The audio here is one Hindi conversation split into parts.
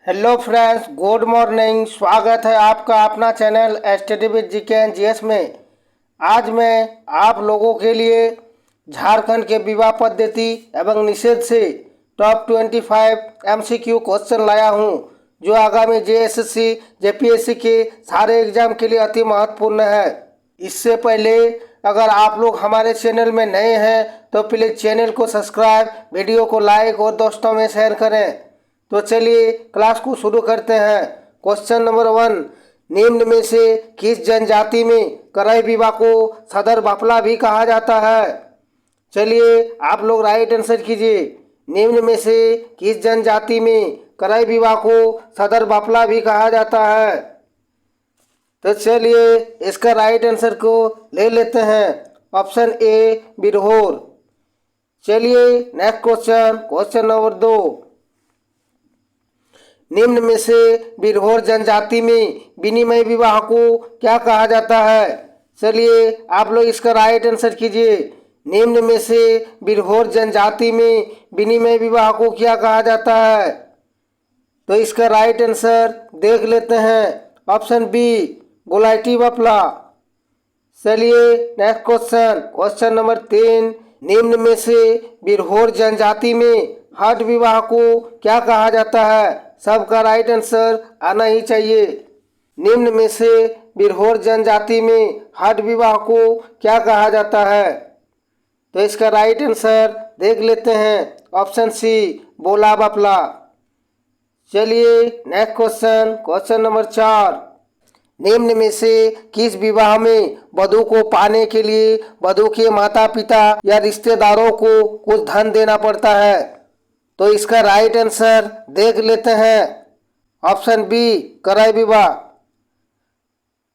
Hello friends, good morning. स्वागत है आपका अपना channel study with GK and GS में। आज मैं आप लोगों के लिए झारखंड के विवाह पद्धति एवं निषेध से टॉप 25 एमसीक्यू क्वेश्चन लाया हूं, जो आगामी जेएसएससी जेपीएससी के सारे एग्जाम के लिए अति महत्वपूर्ण है। इससे पहले अगर आप लोग हमारे चैनल में नए हैं तो प्लीज़ चैनल को सब्सक्राइब, वीडियो को लाइक और दोस्तों में शेयर करें। तो चलिए क्लास को शुरू करते हैं। क्वेश्चन नंबर 1, निम्न में से किस जनजाति में कराई विवाह को सदर बाफला भी कहा जाता है? चलिए आप लोग राइट आंसर कीजिए। निम्न में से किस जनजाति में कराई विवाह को सदर बाफला भी कहा जाता है? तो चलिए इसका राइट आंसर को ले लेते हैं। Option A Birhor. चलिए नेक्स्ट क्वेश्चन, क्वेश्चन नंबर 2, निम्न में से बिरहोर जनजाति में विनिमय विवाह को क्या कहा जाता है? चलिए आप लोग इसका राइट आंसर कीजिए। निम्न में से बिरहोर जनजाति में विनिमय विवाह को क्या कहा जाता है? तो इसका राइट आंसर देख लेते हैं। ऑप्शन बी गोलाइटी बाफला। चलिए नेक्स्ट क्वेश्चन, क्वेश्चन नंबर 3, निम्न में से बिरहोर जनजाति में हठ विवाह को क्या कहा जाता है? सबका राइट आंसर आना ही चाहिए। निम्न में से बिरहोर जनजाति में हठ विवाह को क्या कहा जाता है? तो इसका राइट आंसर देख लेते हैं। ऑप्शन सी बोला बाफला। चलिए नेक्स्ट क्वेश्चन, क्वेश्चन नंबर 4, निम्न में से किस विवाह में वधू को पाने के लिए वधू के माता पिता या रिश्तेदारों को कुछ धन देना पड़ता है? तो इसका राइट आंसर देख लेते हैं। ऑप्शन बी कराई विवाह।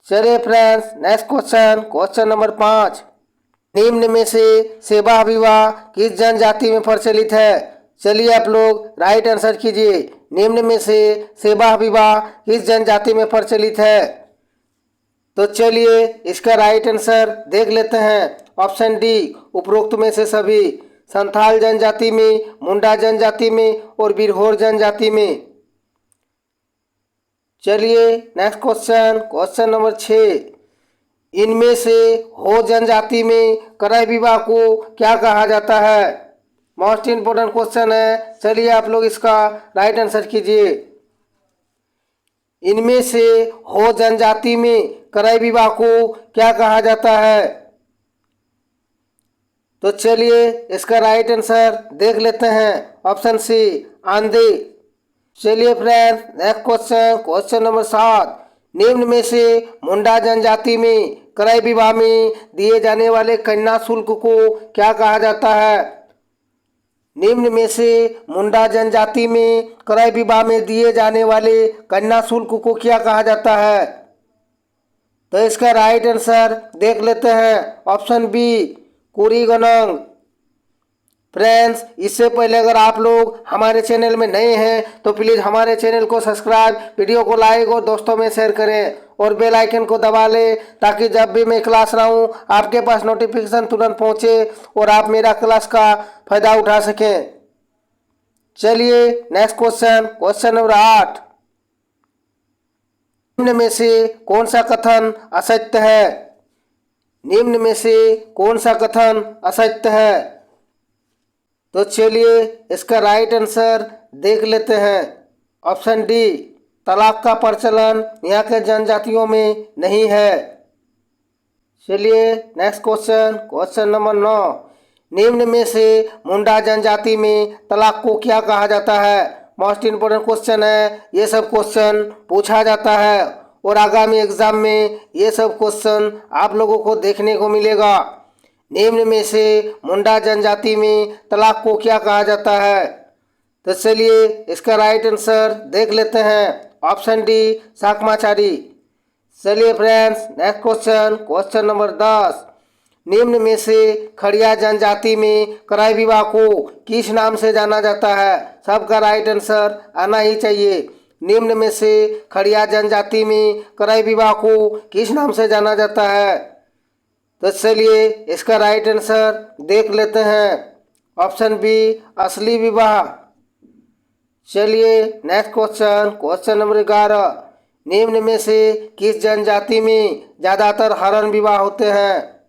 चलिए friends next question, question number 5, निम्न में से सेवा विवाह किस जनजाति में प्रचलित है? चलिए आप लोग राइट आंसर कीजिए। निम्न में से सेवा विवाह किस जनजाति में प्रचलित है? तो चलिए इसका राइट आंसर देख लेते हैं। ऑप्शन डी उपरोक्त में से सभी। संथाल जनजाति में, मुंडा जनजाति में और बिरहोर जनजाति में। चलिए नेक्स्ट क्वेश्चन, क्वेश्चन नंबर 6, इनमें से हो जनजाति में कराई विवाह को क्या कहा जाता है? मोस्ट इम्पोर्टेंट क्वेश्चन है। चलिए आप लोग इसका राइट आंसर कीजिए। इनमें से हो जनजाति में कराई विवाह को क्या कहा जाता है? तो चलिए इसका राइट आंसर देख लेते हैं। ऑप्शन सी आंधे। चलिए friends next question, question number 7, निम्न में से मुंडा जनजाति में कराई विवाह में दिए जाने वाले कन्या शुल्क को क्या कहा जाता है? निम्न में से मुंडा जनजाति में कराई विवाह में दिए जाने वाले कन्या शुल्क को क्या कहा जाता है? तो इसका राइट आंसर देख लेते हैं। Option B कुरीगनंग। फ्रेंड्स इससे पहले अगर आप लोग हमारे चैनल में नए हैं तो प्लीज़ हमारे चैनल को सब्सक्राइब, वीडियो को लाइक और दोस्तों में शेयर करें और बेल आइकन को दबा लें, ताकि जब भी मैं क्लास लाऊं आपके पास नोटिफिकेशन तुरंत पहुंचे और आप मेरा क्लास का फायदा उठा सकें। चलिए नेक्स्ट क्वेश्चन, क्वेश्चन नंबर 8, निम्न में से कौन सा कथन असत्य है? निम्न में से कौन सा कथन असत्य है? तो चलिए इसका राइट आंसर देख लेते हैं। ऑप्शन डी तलाक का प्रचलन यहाँ के जनजातियों में नहीं है। चलिए नेक्स्ट क्वेश्चन, क्वेश्चन नंबर 9, निम्न में से मुंडा जनजाति में तलाक को क्या कहा जाता है? मोस्ट इम्पोर्टेंट क्वेश्चन है। ये सब क्वेश्चन पूछा जाता है और आगामी एग्जाम में ये सब क्वेश्चन आप लोगों को देखने को मिलेगा। निम्न में से मुंडा जनजाति में तलाक को क्या कहा जाता है? तो चलिए इसका राइट आंसर देख लेते हैं। ऑप्शन डी साकमाचारी। चलिए friends next question, question number 10, निम्न में से खड़िया जनजाति में कराई विवाह को किस नाम से जाना जाता है? सबका राइट आंसर आना ही चाहिए। निम्न में से खड़िया जनजाति में कराई विवाह को किस नाम से जाना जाता है? तो चलिए इसका राइट आंसर देख लेते हैं। ऑप्शन बी असली विवाह। चलिए नेक्स्ट क्वेश्चन, क्वेश्चन नंबर 11, निम्न में से किस जनजाति में ज़्यादातर हरण विवाह होते हैं?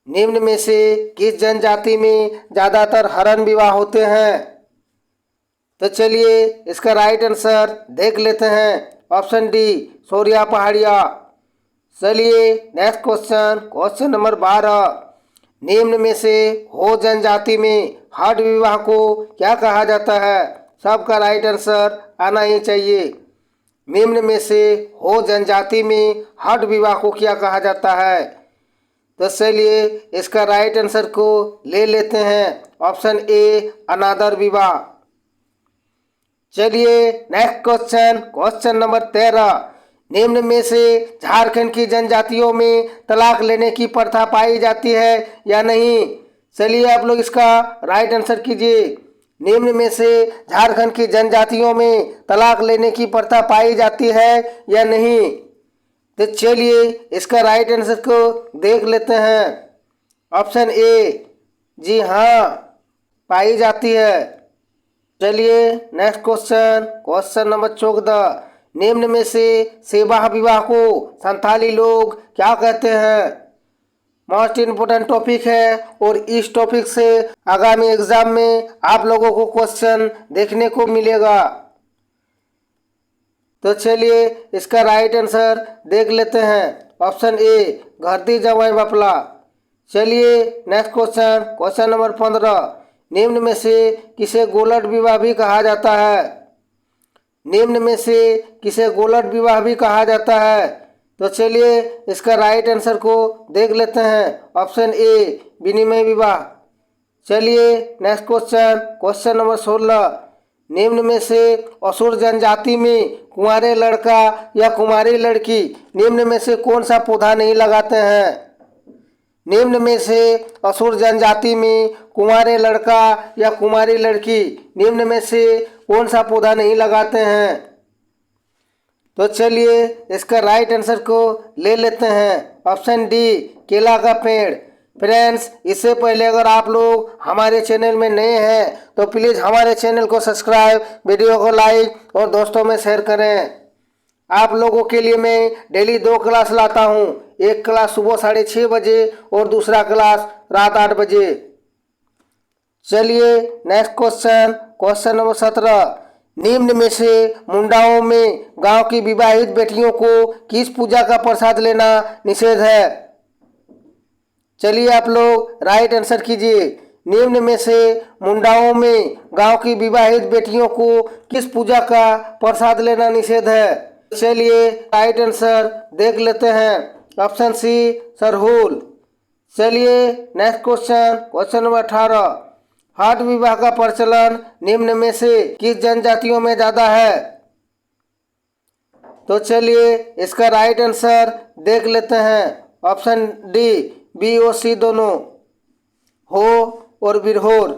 निम्न में से किस जनजाति में ज़्यादातर हरण विवाह होते हैं? तो चलिए इसका राइट आंसर देख लेते हैं। ऑप्शन डी, सोरिया पहाड़िया। चलिए नेक्स्ट क्वेश्चन, क्वेश्चन नंबर 12, निम्न में से हो जनजाति में हठ विवाह को क्या कहा जाता है? सबका राइट आंसर आना ही चाहिए। निम्न में से हो जनजाति में हठ विवाह को क्या कहा जाता है? तो चलिए इसका राइट आंसर को ले लेते हैं। ऑप्शन ए, अनादर विवाह। चलिए नेक्स्ट क्वेश्चन, क्वेश्चन नंबर 13, निम्न में से झारखंड की जनजातियों में तलाक लेने की प्रथा पाई जाती है या नहीं? चलिए आप लोग इसका राइट आंसर कीजिए। निम्न में से झारखंड की जनजातियों में तलाक लेने की प्रथा पाई जाती है या नहीं? तो चलिए इसका राइट आंसर को देख लेते हैं। ऑप्शन ए, जी हाँ, पाई जाती है। चलिए नेक्स्ट क्वेश्चन, क्वेश्चन नंबर 14, निम्न में से सेवा विवाह को संथाली लोग क्या कहते हैं? मोस्ट इम्पोर्टेंट टॉपिक है और इस टॉपिक से आगामी एग्जाम में आप लोगों को क्वेश्चन देखने को मिलेगा। तो चलिए इसका राइट आंसर देख लेते हैं। ऑप्शन ए, घरती जवाई बापला। चलिए नेक्स्ट क्वेश्चन, क्वेश्चन नंबर 15, निम्न में से किसे गोलट विवाह भी कहा जाता है? निम्न में से किसे गोलट विवाह भी कहा जाता है? तो चलिए इसका राइट आंसर को देख लेते हैं। ऑप्शन ए, विनिमय विवाह। चलिए नेक्स्ट क्वेश्चन, क्वेश्चन नंबर 16, निम्न में से असुर जनजाति में कुंवारे लड़का या कुमारी लड़की निम्न में से कौन सा पौधा नहीं लगाते हैं? निम्न में से असुर जनजाति में कुंवारे लड़का या कुमारी लड़की निम्न में से कौन सा पौधा नहीं लगाते हैं? तो चलिए इसका राइट आंसर को ले लेते हैं। ऑप्शन डी, केला का पेड़। फ्रेंड्स, इससे पहले अगर आप लोग हमारे चैनल में नए हैं तो प्लीज़ हमारे चैनल को सब्सक्राइब, वीडियो को लाइक और दोस्तों में शेयर करें। आप लोगों के लिए मैं डेली 2 क्लास लाता हूँ। एक क्लास सुबह 6:30 बजे और दूसरा क्लास रात 8 बजे। चलिए नेक्स्ट क्वेश्चन, क्वेश्चन नंबर 17, निम्न में से मुंडाओं में गांव की विवाहित बेटियों को किस पूजा का प्रसाद लेना निषेध है? चलिए आप लोग राइट आंसर कीजिए। निम्न में से मुंडाओं में गांव की विवाहित बेटियों को किस पूजा का प्रसाद लेना निषेध है? चलिए राइट आंसर देख लेते हैं। Option C, Sarhul. चलिए नेक्स्ट क्वेश्चन, क्वेश्चन नंबर 18, हठ विवाह का प्रचलन निम्न में से किस जनजातियों में ज़्यादा है? तो चलिए इसका राइट आंसर देख लेते हैं। ऑप्शन डी, बी और सी दोनों, हो और बिरहोर।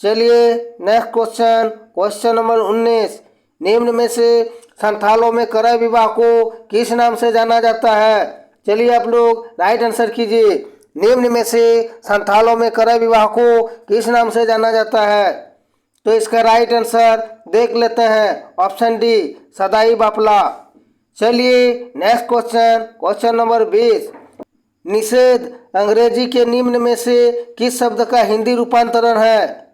चलिए नेक्स्ट क्वेश्चन, क्वेश्चन नंबर 19, निम्न में से संथालों में क्रय विवाह को किस नाम से जाना जाता है? चलिए आप लोग राइट आंसर कीजिए। निम्न में से संथालों में क्रय विवाह को किस नाम से जाना जाता है? तो इसका राइट आंसर देख लेते हैं। ऑप्शन डी, सदाई बापला। चलिए नेक्स्ट क्वेश्चन, क्वेश्चन नंबर 20, निषेध अंग्रेजी के निम्न में से किस शब्द का हिंदी रूपांतरण है?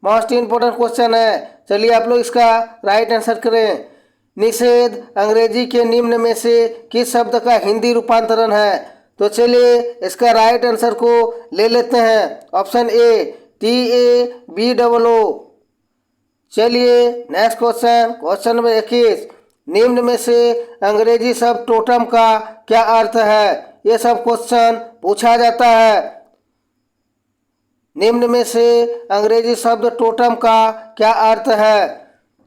मोस्ट इम्पोर्टेंट क्वेश्चन है। चलिए आप लोग इसका राइट आंसर करें। निषेध अंग्रेजी के निम्न में से किस शब्द का हिंदी रूपांतरण है? तो चलिए इसका राइट आंसर को ले लेते हैं। Option A, TABOO। चलिए नेक्स्ट क्वेश्चन, क्वेश्चन नंबर 21, निम्न में से अंग्रेजी शब्द टोटम का क्या अर्थ है? ये सब क्वेश्चन पूछा जाता है। निम्न में से अंग्रेजी शब्द टोटम का क्या अर्थ है?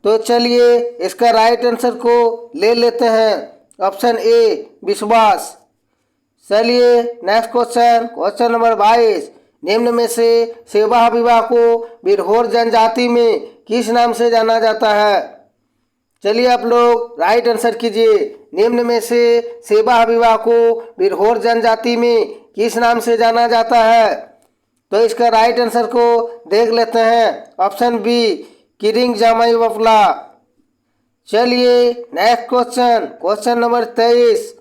तो चलिए इसका राइट आंसर को ले लेते हैं। ऑप्शन ए, विश्वास। चलिए नेक्स्ट क्वेश्चन, क्वेश्चन नंबर 22, निम्न में से सेवा विवाह को बिरहोर जनजाति में किस नाम से जाना जाता है? चलिए आप लोग राइट आंसर कीजिए। निम्न में से सेवा विवाह को बिरहोर जनजाति में किस नाम से जाना जाता है? तो इसका राइट आंसर को देख लेते हैं। ऑप्शन बी किरिंग जामाई वफला। चलिए नेक्स्ट क्वेश्चन, क्वेश्चन नंबर 23।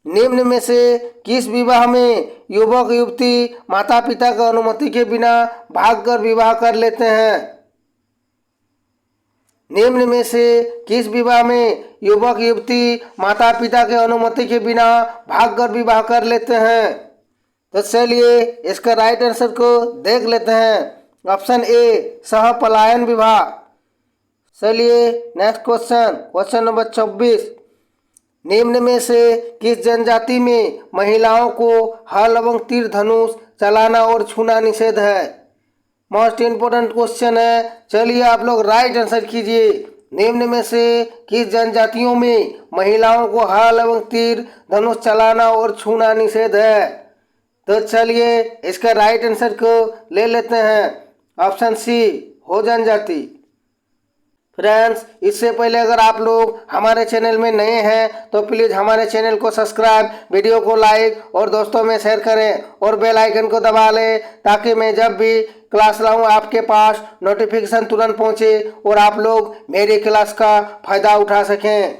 निम्न में से किस विवाह में युवक युवती माता पिता की अनुमति के बिना भागकर विवाह कर लेते हैं? निम्न में से किस विवाह में युवक युवती माता पिता के अनुमति के बिना भागकर विवाह कर लेते हैं? तो चलिए इसका राइट आंसर को देख लेते हैं। ऑप्शन ए सहपलायन विवाह। चलिए नेक्स्ट क्वेश्चन, क्वेश्चन नंबर 24। निम्न में से किस जनजाति में महिलाओं को हल एवं तीर धनुष चलाना और छूना निषेध है? मोस्ट इम्पोर्टेंट क्वेश्चन है। चलिए आप लोग राइट आंसर कीजिए। निम्न में से किस जनजातियों में महिलाओं को हल एवं तीर धनुष चलाना और छूना निषेध है? तो चलिए इसका राइट आंसर को ले लेते हैं। ऑप्शन सी हो जनजाति। फ्रेंड्स, इससे पहले अगर आप लोग हमारे चैनल में नए हैं तो प्लीज़ हमारे चैनल को सब्सक्राइब, वीडियो को लाइक और दोस्तों में शेयर करें और बेल आइकन को दबा लें ताकि मैं जब भी क्लास लाऊं आपके पास नोटिफिकेशन तुरंत पहुंचे और आप लोग मेरी क्लास का फ़ायदा उठा सकें।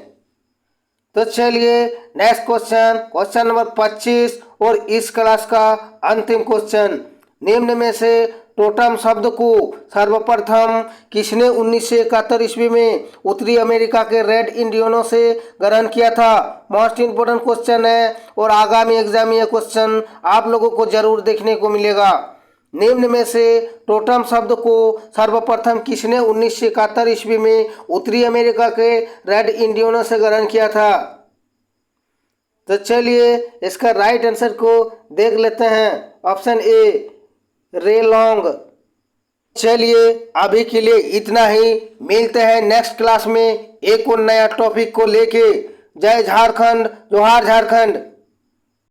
तो चलिए नेक्स्ट क्वेश्चन, क्वेश्चन नंबर 25 और इस क्लास का अंतिम क्वेश्चन। निम्न में से टोटम शब्द को सर्वप्रथम किसने 1971 ईस्वी में उत्तरी अमेरिका के रेड इंडियनों से ग्रहण किया था? मोस्ट इम्पोर्टेंट क्वेश्चन है और आगामी एग्जाम में यह क्वेश्चन आप लोगों को जरूर देखने को मिलेगा। निम्न में से टोटम शब्द को सर्वप्रथम किसने 1971 ईस्वी में उत्तरी अमेरिका के रेड इंडियनों से ग्रहण किया था? तो चलिए इसका राइट आंसर को देख लेते हैं। ऑप्शन ए रे लॉन्ग। चलिए अभी के लिए इतना ही, मिलते हैं नेक्स्ट क्लास में एक और नया टॉपिक को लेके। जय झारखंड, जोहार झारखंड।